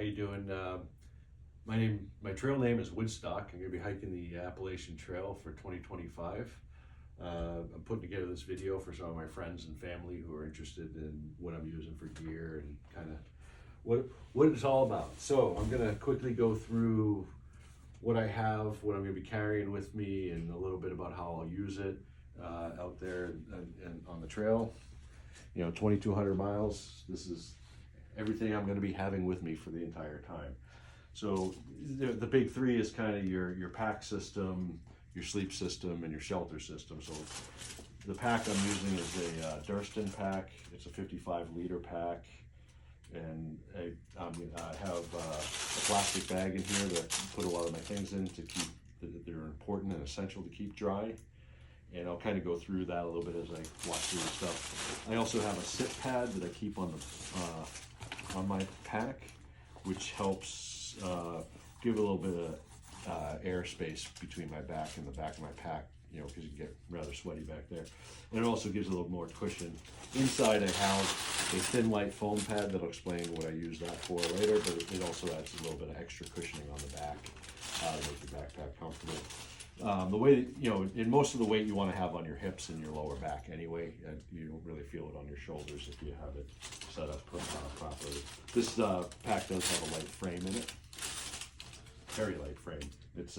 you doing? My trail name is Woodstock. I'm gonna be hiking the Appalachian Trail for 2025. I'm putting together this video for some of my friends and family who are interested in what I'm using for gear and kind of what it's all about. So I'm gonna quickly go through what I have, what I'm gonna be carrying with me, and a little bit about how I'll use it out there and on the trail. 2,200 miles. This is everything I'm going to be having with me for the entire time. So the big three is kind of your pack system, your sleep system, and your shelter system. So the pack I'm using is a Durston pack. It's a 55-liter pack, and I have a plastic bag in here that I put a lot of my things in to keep that are important and essential to keep dry. And I'll kind of go through that a little bit as I walk through the stuff. I also have a sit pad that I keep on my pack, which helps give a little bit of airspace between my back and the back of my pack, because you can get rather sweaty back there. And it also gives a little more cushion. Inside I have a thin light foam pad that'll explain what I use that for later, but it also adds a little bit of extra cushioning on the back to make your backpack comfortable. The way, in most of the weight you want to have on your hips and your lower back anyway, and you don't really feel it on your shoulders if you have it set up properly. This pack does have a light frame in it, very light frame. It's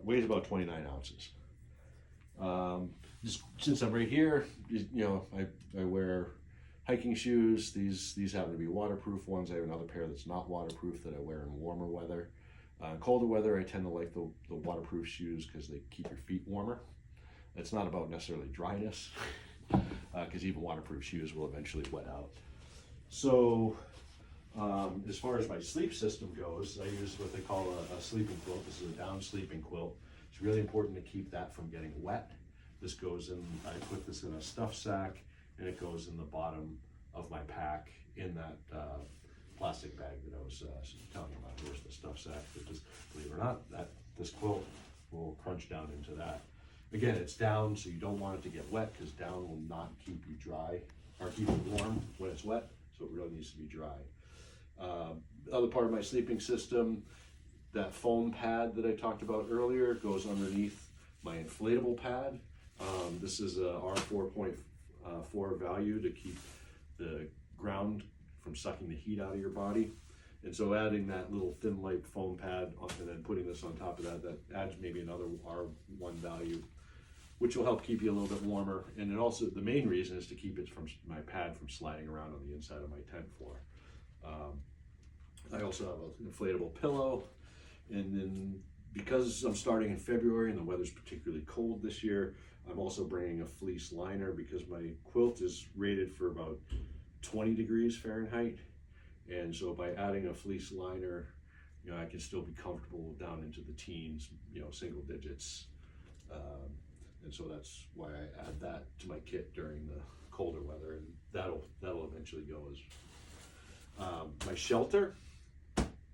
weighs about 29 ounces. Just since I'm right here, I wear hiking shoes. These happen to be waterproof ones. I have another pair that's not waterproof that I wear in warmer weather. Colder weather, I tend to like the waterproof shoes because they keep your feet warmer. It's not about necessarily dryness, because even waterproof shoes will eventually wet out. So as far as my sleep system goes, I use what they call a sleeping quilt. This is a down sleeping quilt. It's really important to keep that from getting wet. This goes in, I put this in a stuff sack, and it goes in the bottom of my pack in that plastic bag that I was telling you about. Here's the stuff sack. Just, believe it or not, this quilt will crunch down into that. Again, it's down, so you don't want it to get wet, because down will not keep you dry or keep it warm when it's wet. So it really needs to be dry. The other part of my sleeping system, that foam pad that I talked about earlier, goes underneath my inflatable pad. This is a R4.4 value to keep the ground from sucking the heat out of your body. And so adding that little thin light foam pad and then putting this on top of that adds maybe another R1 value, which will help keep you a little bit warmer. And it also, the main reason is to keep it from my pad from sliding around on the inside of my tent floor. I also have an inflatable pillow, and then because I'm starting in February and the weather's particularly cold this year, I'm also bringing a fleece liner because my quilt is rated for about 20 degrees Fahrenheit, and so by adding a fleece liner, I can still be comfortable down into the teens, single digits, and so that's why I add that to my kit during the colder weather, and that'll eventually go as my shelter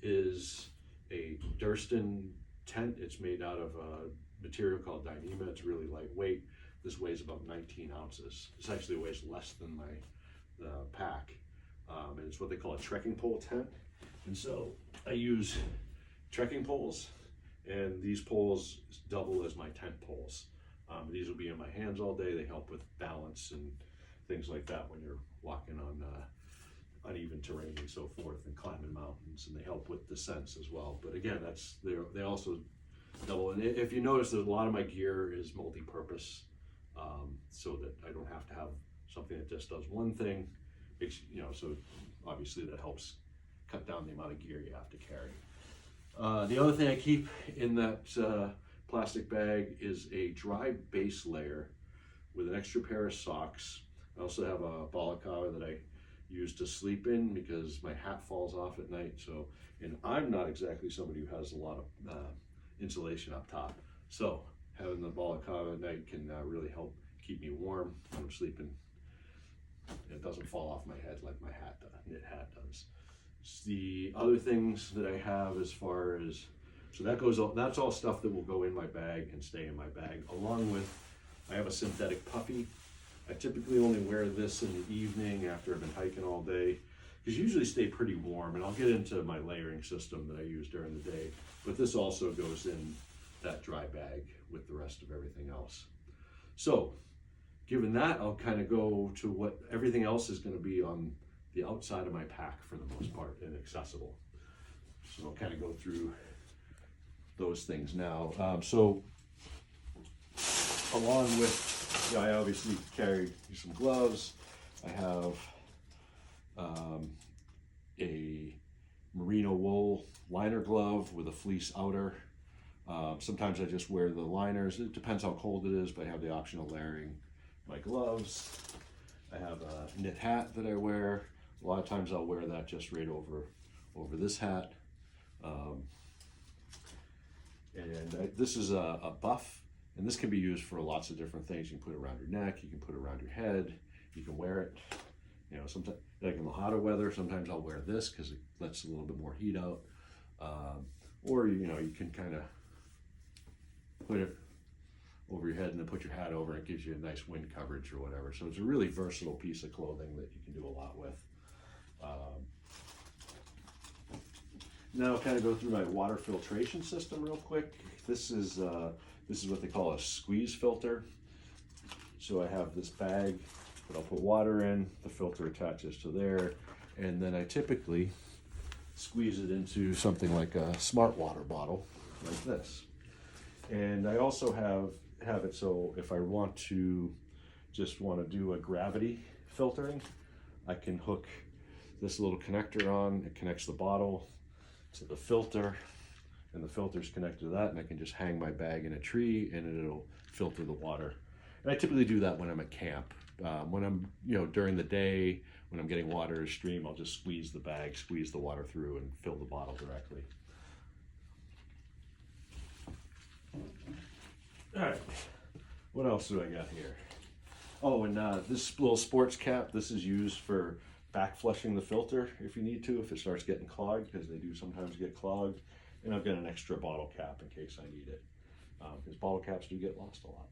is a Durston tent. It's made out of a material called Dyneema. It's really lightweight. This weighs about 19 ounces. This actually weighs less than my pack, and it's what they call a trekking pole tent. And so I use trekking poles, and these poles double as my tent poles. These will be in my hands all day. They help with balance and things like that when you're walking on uneven terrain and so forth, and climbing mountains, and they help with descents as well. But again, they also double. And if you notice, that a lot of my gear is multi-purpose, so that I don't have to have something that just does one thing, so obviously that helps cut down the amount of gear you have to carry. The other thing I keep in that plastic bag is a dry base layer with an extra pair of socks. I also have a balaclava that I use to sleep in because my hat falls off at night. So, and I'm not exactly somebody who has a lot of insulation up top. So having the balaclava at night can really help keep me warm when I'm sleeping. It doesn't fall off my head like my knit hat does. The other things that I have as far as, so that's all stuff that will go in my bag and stay in my bag, along with, I have a synthetic puffy. I typically only wear this in the evening after I've been hiking all day, because usually stay pretty warm, and I'll get into my layering system that I use during the day, but this also goes in that dry bag with the rest of everything else. So given that, I'll kind of go to what everything else is going to be on the outside of my pack for the most part and accessible. So I'll kind of go through those things now. So along with, you know, I obviously carry some gloves. I have a merino wool liner glove with a fleece outer. Sometimes I just wear the liners. It depends how cold it is, but I have the option of layering my gloves. I have a knit hat that I wear. A lot of times I'll wear that just right over this hat. This is a buff, and this can be used for lots of different things. You can put it around your neck, you can put it around your head, you can wear it. You know, sometimes, like in the hotter weather, sometimes I'll wear this because it lets a little bit more heat out. Or, you know, you can kind of put it over your head and then put your hat over, and it gives you a nice wind coverage or whatever. So it's a really versatile piece of clothing that you can do a lot with. Now I'll kind of go through my water filtration system real quick. This is what they call a squeeze filter. So I have this bag that I'll put water in, the filter attaches to there, and then I typically squeeze it into something like a smart water bottle like this. And I also have it so if I want to do a gravity filtering, I can hook this little connector on. It connects the bottle to the filter, and the filter's connected to that, and I can just hang my bag in a tree and it'll filter the water. And I typically do that when I'm at camp. When I'm, you know, during the day, when I'm getting water in a stream, I'll just squeeze the bag, squeeze the water through, and fill the bottle directly. All right, what else do I got here? Oh, and this little sports cap, this is used for back flushing the filter if you need to, if it starts getting clogged, because they do sometimes get clogged. And I've got an extra bottle cap in case I need it, because bottle caps do get lost a lot.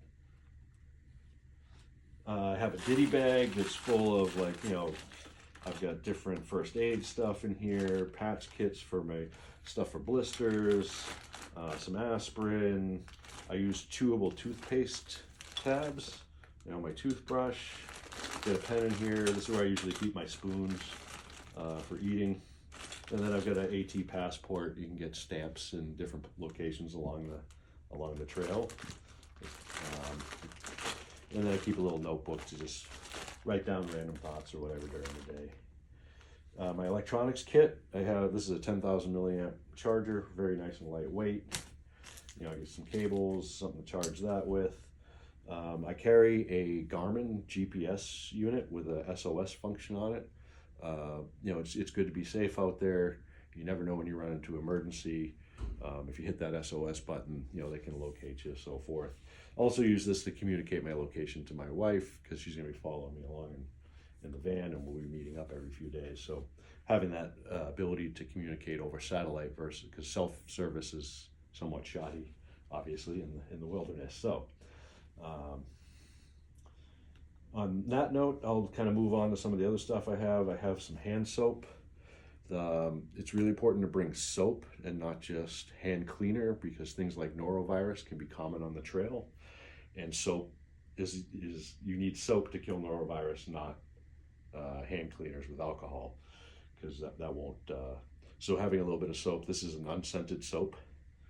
I have a ditty bag that's full of, like, you know, I've got different first aid stuff in here, patch kits for my stuff for blisters, some aspirin. I use chewable toothpaste tabs, you know, my toothbrush, got a pen in here. This is where I usually keep my spoons for eating. And then I've got an AT passport. You can get stamps in different locations along the trail. And then I keep a little notebook to just write down random thoughts or whatever during the day. My electronics kit, this is a 10,000 milliamp charger, very nice and lightweight. You know, I get some cables, something to charge that with. I carry a Garmin GPS unit with a SOS function on it. You know, it's good to be safe out there. You never know when you run into emergency. If you hit that SOS button, you know, they can locate you, so forth. Also use this to communicate my location to my wife, because she's going to be following me along in the van, and we'll be meeting up every few days. So having that ability to communicate over satellite versus, because self-service is somewhat shoddy, obviously, in the wilderness. So on that note, I'll kind of move on to some of the other stuff I have. I have some hand soap. It's really important to bring soap and not just hand cleaner, because things like norovirus can be common on the trail. And soap is you need soap to kill norovirus, not hand cleaners with alcohol, because that won't. So having a little bit of soap. This is an unscented soap,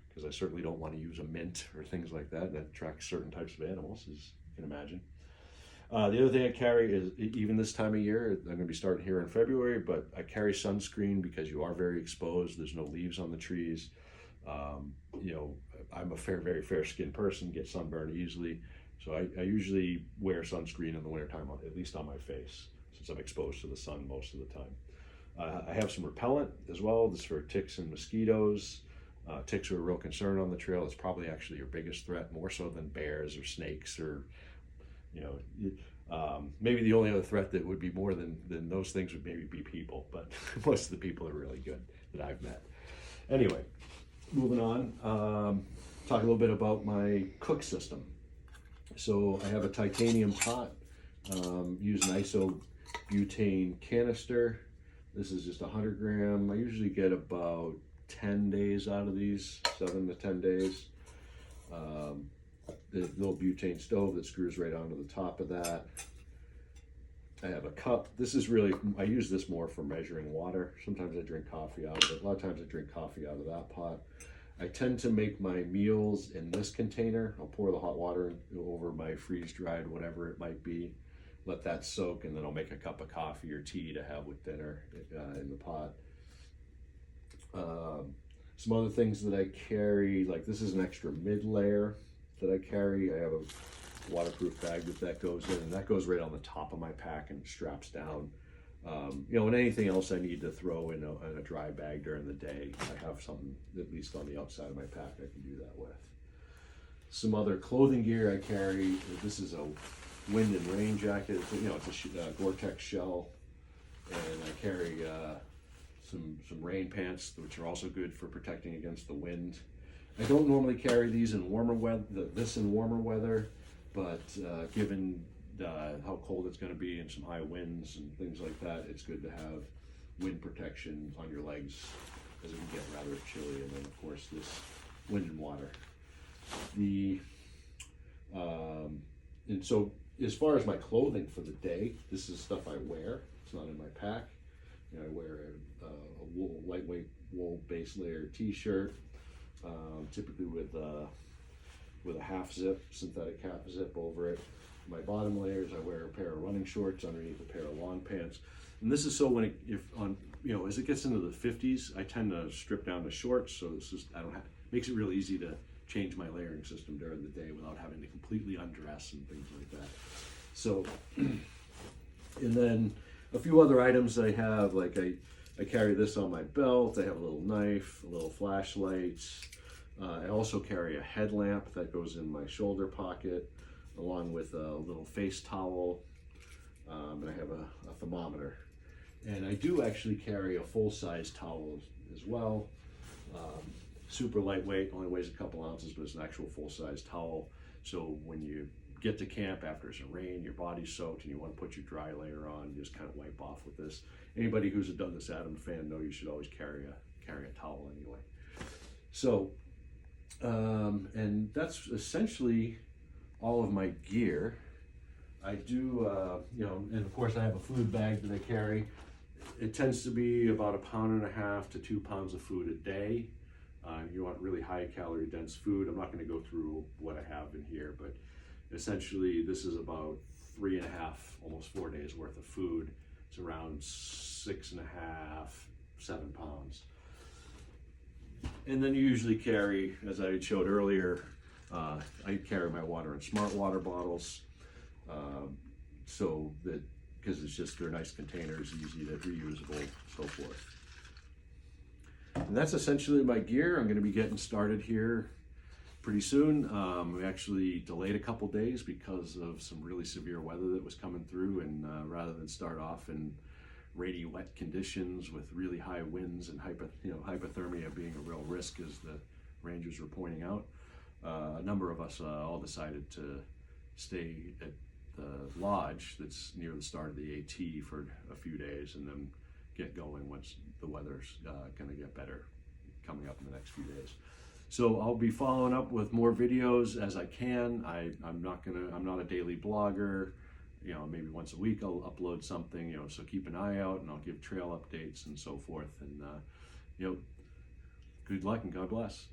because I certainly don't want to use a mint or things like that. That attracts certain types of animals, as you can imagine. The other thing I carry is, even this time of year, I'm going to be starting here in February, but I carry sunscreen because you are very exposed. There's no leaves on the trees. You know, I'm a very fair-skinned person, get sunburned easily. So I usually wear sunscreen in the wintertime, at least on my face, since I'm exposed to the sun most of the time. I have some repellent as well. This is for ticks and mosquitoes. Ticks are a real concern on the trail. It's probably actually your biggest threat, more so than bears or snakes, or, you know, maybe the only other threat that would be more than those things would maybe be people, but most of the people are really good that I've met. Anyway, moving on, talk a little bit about my cook system. So I have a titanium pot, use an isobutane canister. This is just 100 gram. I usually get about 10 days out of these, 7 to 10 days. The little butane stove that screws right onto the top of that. I have a cup. This is really, I use this more for measuring water. Sometimes I drink coffee out of it. A lot of times I drink coffee out of that pot. I tend to make my meals in this container. I'll pour the hot water over my freeze-dried, whatever it might be. Let that soak, and then I'll make a cup of coffee or tea to have with dinner in the pot. Some other things that I carry, like this is an extra mid layer that I carry. I have a waterproof bag that goes in, and that goes right on the top of my pack and straps down. And anything else I need to throw in a dry bag during the day, I have something at least on the outside of my pack I can do that with. Some other clothing gear I carry. This is a wind and rain jacket. It's a Gore-Tex shell, and I carry some rain pants, which are also good for protecting against the wind. I don't normally carry these in warmer weather. But given how cold it's going to be and some high winds and things like that, it's good to have wind protection on your legs as it can get rather chilly. And then of course this wind and water. And so as far as my clothing for the day, this is stuff I wear. It's not in my pack. I wear a lightweight wool base layer t-shirt, typically with a half zip, synthetic half zip over it. My bottom layers, I wear a pair of running shorts underneath a pair of long pants. And this is so as it gets into the 50s, I tend to strip down to shorts. So makes it real easy to change my layering system during the day without having to completely undress and things like that. So, and then a few other items I have, like I carry this on my belt. I have a little knife, a little flashlight. I also carry a headlamp that goes in my shoulder pocket, along with a little face towel, and I have a thermometer. And I do actually carry a full-size towel as well. Super lightweight, only weighs a couple ounces, but it's an actual full-size towel. So when you get to camp after some rain, your body's soaked, and you want to put your dry layer on, you just kind of wipe off with this. Anybody who's a Douglas Adams fan know you should always carry a towel anyway. So, and that's essentially all of my gear. I do, and of course I have a food bag that I carry. It tends to be about 1.5 pounds to 2 pounds of food a day. You want really high calorie dense food. I'm not going to go through what I have in here, but essentially this is about 3.5, almost 4 days worth of food. It's around 6.5, 7 pounds. And then you usually carry, as I showed earlier, I carry my water in smart water bottles, so that, because they're nice containers, easy to reusable, so forth. And that's essentially my gear. I'm going to be getting started here pretty soon. We actually delayed a couple days because of some really severe weather that was coming through, and rather than start off in rainy, wet conditions with really high winds and hypothermia being a real risk, as the rangers were pointing out, a number of us all decided to stay at the lodge that's near the start of the AT for a few days, and then get going once the weather's going to get better coming up in the next few days. So I'll be following up with more videos as I can. I'm not a daily blogger. Maybe once a week I'll upload something, so keep an eye out, and I'll give trail updates and so forth. And good luck and God bless.